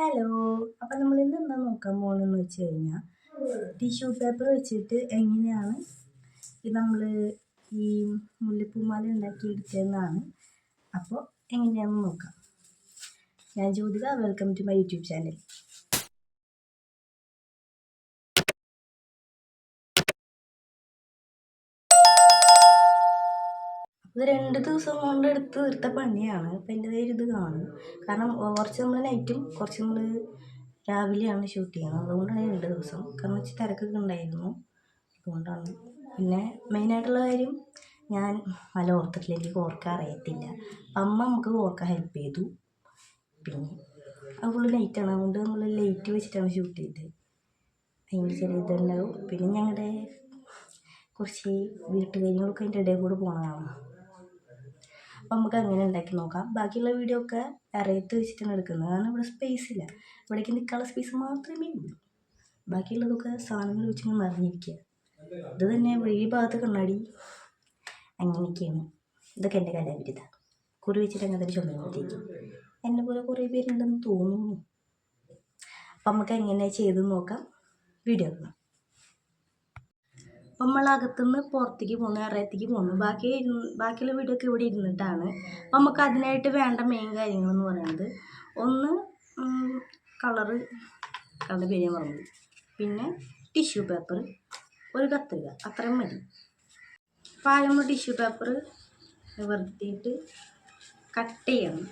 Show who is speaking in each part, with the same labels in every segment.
Speaker 1: Hello. അപ്പം നമ്മൾ ഇന്ന് എന്താ നോക്കാൻ പോകുന്നതെന്ന് വെച്ച് കഴിഞ്ഞാൽ ടിഷ്യൂ പേപ്പർ വെച്ചിട്ട് എങ്ങനെയാണ് നമ്മൾ ഈ മുല്ലപ്പൂമാല ഉണ്ടാക്കിയെടുത്തതെന്നാണ്. അപ്പോൾ എങ്ങനെയാണെന്ന് നോക്കാം. ഞാൻ Jyothika, welcome to my YouTube channel. ഇത് 2 ദിവസം കൊണ്ട് എടുത്ത് തീർത്ത പണിയാണ്. അപ്പം എൻ്റെ കയ്യിൽ ഇത് കാണും. കാരണം കുറച്ച് നമ്മൾ നൈറ്റും കുറച്ച് നമ്മൾ രാവിലെയാണ് ഷൂട്ട് ചെയ്യുന്നത്. അതുകൊണ്ടാണ് 2 ദിവസം. കാരണം വെച്ച് തിരക്കൊക്കെ ഉണ്ടായിരുന്നു, അതുകൊണ്ടാണ്. പിന്നെ മെയിനായിട്ടുള്ള കാര്യം, ഞാൻ നല്ല ഓർത്തിട്ടില്ല, എനിക്ക് കോർക്കാൻ അറിയത്തില്ല. അമ്മ നമുക്ക് കോർക്കാൻ ഹെൽപ്പ് ചെയ്തു. പിന്നെ അത് ഫുള്ള് ലൈറ്റാണ്, അതുകൊണ്ട് നമ്മൾ ലൈറ്റ് വെച്ചിട്ടാണ് ഷൂട്ട് ചെയ്തത്. അതിൻ്റെ ചെറിയ ഇതുണ്ടാവും. പിന്നെ ഞങ്ങളുടെ കുറച്ച് വീട്ടുകാര്യങ്ങളൊക്കെ അതിൻ്റെ ഇടയിൽ കൂടെ പോകണതാണ്. അപ്പം നമുക്ക് അങ്ങനെ ഉണ്ടാക്കി നോക്കാം. ബാക്കിയുള്ള വീഡിയോ ഒക്കെ ഇറയത്ത് വെച്ചിട്ടാണ് എടുക്കുന്നത്. കാരണം ഇവിടെ സ്പേസ് ഇല്ല, ഇവിടേക്ക് നിൽക്കാനുള്ള സ്പേസ് മാത്രമേ ഉള്ളൂ. ബാക്കിയുള്ളതൊക്കെ സാധനങ്ങൾ വെച്ചിങ്ങനെ നിറഞ്ഞിരിക്കുക. ഇത് തന്നെ ഈ ഭാഗത്ത് കണ്ണാടി, അങ്ങനെയൊക്കെയാണ്. ഇതൊക്കെ എൻ്റെ കലാവിരുദ്ധ. കുറി വെച്ചിട്ട് അങ്ങനെ തന്നെ ചുമരുമ്പോഴത്തേക്കും എന്നെ പോലെ കുറേ പേരുണ്ടെന്ന് തോന്നുന്നു. അപ്പം നമുക്ക് എങ്ങനെ ചെയ്ത് നോക്കാം. വീഡിയോ കാണാം. അപ്പം നമ്മൾ അകത്തുനിന്ന് പുറത്തേക്ക് പോകുന്നു, ഇറയത്തേക്ക് പോകുന്നു. ബാക്കിയുള്ള വീഡിയോ ഒക്കെ ഇവിടെ ഇരുന്നിട്ടാണ്. അപ്പം നമുക്ക് അതിനായിട്ട് വേണ്ട മെയിൻ കാര്യങ്ങളെന്ന് പറയുന്നത്, ഒന്ന് കളറുടെ പേര് ഞാൻ പറഞ്ഞത്, പിന്നെ ടിഷ്യൂ പേപ്പർ, ഒരു കത്രിക, അത്രയും മതി. അപ്പോൾ ആദ്യം നമ്മൾ ടിഷ്യൂ പേപ്പർ നിവർത്തിയിട്ട് കട്ട് ചെയ്യണം.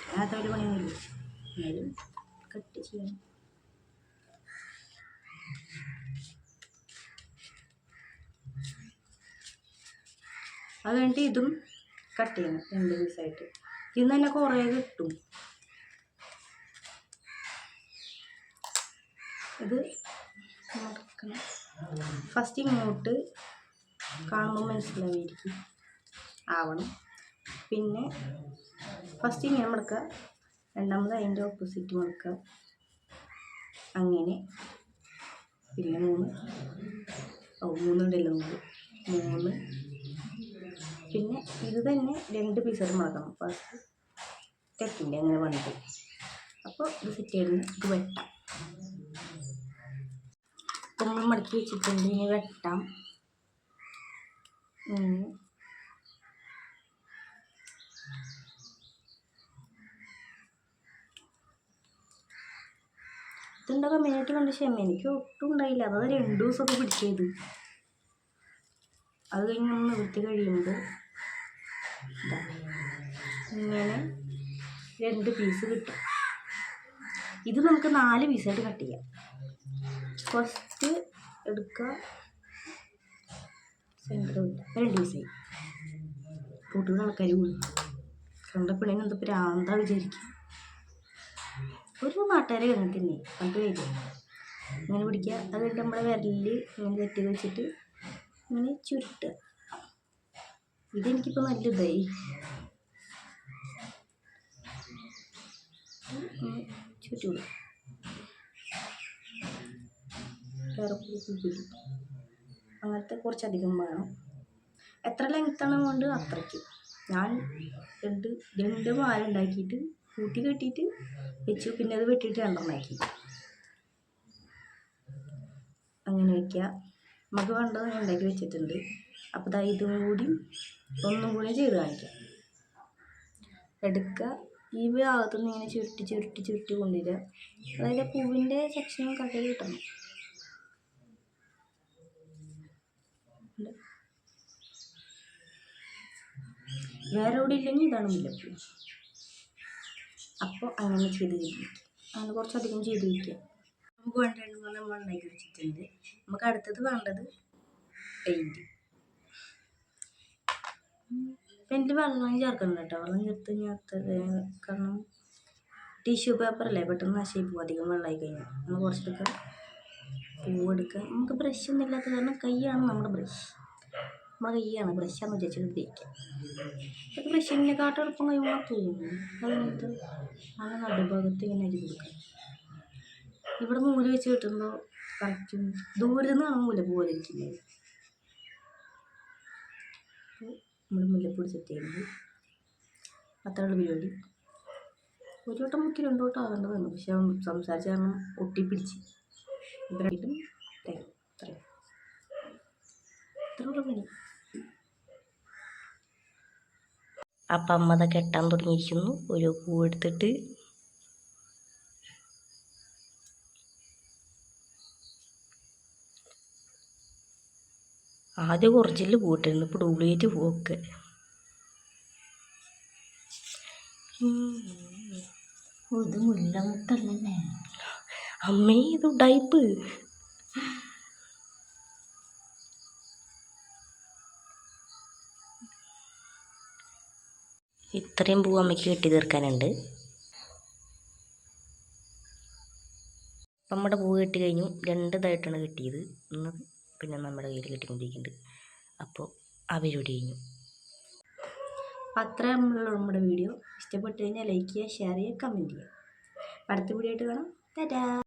Speaker 1: അങ്ങനത്തെ ഒരു പണിയൊന്നുമില്ല, എന്നാലും കട്ട് ചെയ്യണം. അത് കഴിഞ്ഞിട്ട് ഇതും കട്ട് ചെയ്യണം 2 പീസായിട്ട്. ഇതിൽ തന്നെ കുറേ കിട്ടും. ഇത് മടക്കണം. ഫസ്റ്റ് ഇങ്ങോട്ട് കാണുമ്പോൾ മനസ്സിലായിരിക്കും ആവണം. പിന്നെ ഫസ്റ്റ് ഇങ്ങനെ മടക്കുക, രണ്ടാമത് അതിൻ്റെ ഓപ്പോസിറ്റ് മടക്കുക, അങ്ങനെ. പിന്നെ 3 പിന്നെ ഇത് തന്നെ 2 പീസായിട്ട് മടക്കണം. ഫസ്റ്റ് തെറ്റിൻ്റെ അങ്ങനെ വന്നിട്ട്. അപ്പോൾ ഇത് സെറ്റ് ചെയ്ത് ഇത് വെട്ടാം. ഇപ്പം നമ്മൾ മടക്കി വെച്ചിട്ടുണ്ട്, ഇനി വെട്ടാം. ഇതുണ്ടാക്കാൻ മെയിനായിട്ട് കണ്ട ക്ഷമ എനിക്ക് ഒട്ടും ഉണ്ടായില്ല. അതായത് 2 ദിവസമൊക്കെ പിടിച്ചത്. അത് കഴിഞ്ഞ് നമ്മൾ നിവൃത്തി കഴിയുമ്പോൾ ഇങ്ങനെ 2 പീസ് കിട്ടും. ഇത് നമുക്ക് 4 പീസായിട്ട് കട്ട് ചെയ്യാം. ഫസ്റ്റ് എടുക്കുക, സെൻറ്റർ വിട്ട 2 പീസായി. കൂട്ടുന്ന ആൾക്കാർ കൂടും, കണ്ടപ്പോഴേനും എന്താ പ്രാന്താ വിചാരിക്കും. ഒരു നാട്ടുകാരെ അങ്ങനെ തന്നെ കണ്ടു കഴിക്കും. ഇങ്ങനെ പിടിക്കുക. അത് കഴിഞ്ഞിട്ട് നമ്മുടെ വിരലിൽ ഇങ്ങനെ തെറ്റി വെച്ചിട്ട് ഇങ്ങനെ ചുരുട്ടുക. ഇതെനിക്കിപ്പോൾ നല്ല ഇതായി. ചുറ്റു അങ്ങനത്തെ കുറച്ചധികം വേണം. എത്ര ലെങ്ത്താണ് കൊണ്ട് അത്രയ്ക്ക്. ഞാൻ 2 മാല ഉണ്ടാക്കിയിട്ട് കൂട്ടി കെട്ടിയിട്ട് വെച്ചു. പിന്നെ അത് വെട്ടിയിട്ട് 2 ആക്കി. അങ്ങനെ വയ്ക്കുക. നമുക്ക് വേണ്ടത് ഞാൻ ഉണ്ടാക്കി വെച്ചിട്ടുണ്ട്. അപ്പോൾ ഇതാ ഇതും കൂടി ഒന്നും കൂടി ചെയ്ത് കാണിക്കാം. എടുക്കുക, ഈ ഭാഗത്തുനിന്ന് ഇങ്ങനെ ചുരുട്ടി കൊണ്ടുവരിക. അതായത് പൂവിൻ്റെ സെക്ഷനും കട്ട് കിട്ടണം. വേറെ എവിടെ ഇല്ലെങ്കിൽ ഇതാണ് മുല്ലപ്പൂ. അപ്പോൾ അങ്ങനെ ചെയ്ത് വയ്ക്കുക. അങ്ങനെ കുറച്ചധികം ചെയ്ത് വയ്ക്കുക. നമുക്ക് വേണ്ട 2 നമ്മൾ ഉണ്ടാക്കി വെച്ചിട്ടുണ്ട്. നമുക്ക് അടുത്തത് വേണ്ടത് പെയിൻറ്റ്. പെയിൻറ്റിൽ വെള്ളം ചേർക്കണം കേട്ടോ. വെള്ളം ചേർത്ത് കാരണം ടിഷ്യൂ പേപ്പറല്ലേ, പെട്ടെന്ന് നശിച്ച് പോകും അധികം വെള്ളമായി കഴിഞ്ഞാൽ. നമ്മൾ കുറച്ചെടുക്കുക, പൂവെടുക്കുക. നമുക്ക് ബ്രഷ് ഒന്നും ഇല്ലാത്ത കാരണം കൈയാണ് നമ്മുടെ ബ്രഷ്. നമ്മുടെ കൈയാണ് ബ്രഷാന്ന് വിചാരിച്ചിട്ട് ഉപയോഗിക്കുക. അത് ബ്രഷിനെക്കാട്ടും എളുപ്പം കഴിയുമ്പോൾ തോന്നും. അതിനകത്ത് അങ്ങനെ നടുഭാഗത്ത് ഇങ്ങനെ അരി കൊടുക്കുക. ഇവിടെ നൂല് വെച്ച് കിട്ടുമ്പോൾ കറക്റ്റും ദൂരെ നിന്നാണ് മുല്ലപ്പൂ പോലെ ഇരിക്കുന്നത്. നമ്മൾ മുല്ലപ്പൂ സെറ്റ് ചെയ്യുന്നത് അത്രയുള്ള പരിപാടി. ഒരു വട്ടം മുക്കി 2 വട്ടം ആവേണ്ട വന്നു. പക്ഷെ സംസാരിച്ച കാരണം ഒട്ടിപ്പിടിച്ച് ഇത്രയും ഇത്രയുള്ള പണി. അപ്പം അമ്മ അത് കെട്ടാൻ തുടങ്ങിയിരിക്കുന്നു. ഒരു പൂ എടുത്തിട്ട് ആദ്യം ഒറിജിനൽ പൂട്ടിരുന്നു, ഇപ്പോൾ ഡ്യൂപ്ലിക്കേറ്റ് പൂവൊക്കെ.
Speaker 2: ഇത് മുല്ലമുട്ടല്ലേ
Speaker 1: അമ്മേ, ഇത് ഉഡായിപ്പ്. ഇത്രയും പൂ അമ്മയ്ക്ക് കെട്ടി തീർക്കാനുണ്ട്. നമ്മുടെ പൂ കെട്ടി കഴിഞ്ഞു. 2 ഇതായിട്ടാണ് കെട്ടിയത്. ഇന്ന് പിന്നെ നമ്മുടെ കയ്യിൽ കെട്ടിക്കൊണ്ടിരിക്കുന്നുണ്ട്. അപ്പോൾ ആ പരിപാടി കഴിഞ്ഞു. അത്രേ നമ്മുടെ വീഡിയോ. ഇഷ്ടപ്പെട്ട് കഴിഞ്ഞാൽ ലൈക്ക് ചെയ്യുക, ഷെയർ ചെയ്യുക, കമൻറ്റ് ചെയ്യുക. അടുത്ത വീഡിയോ ആയിട്ട് കാണാം. ടാറ്റാ.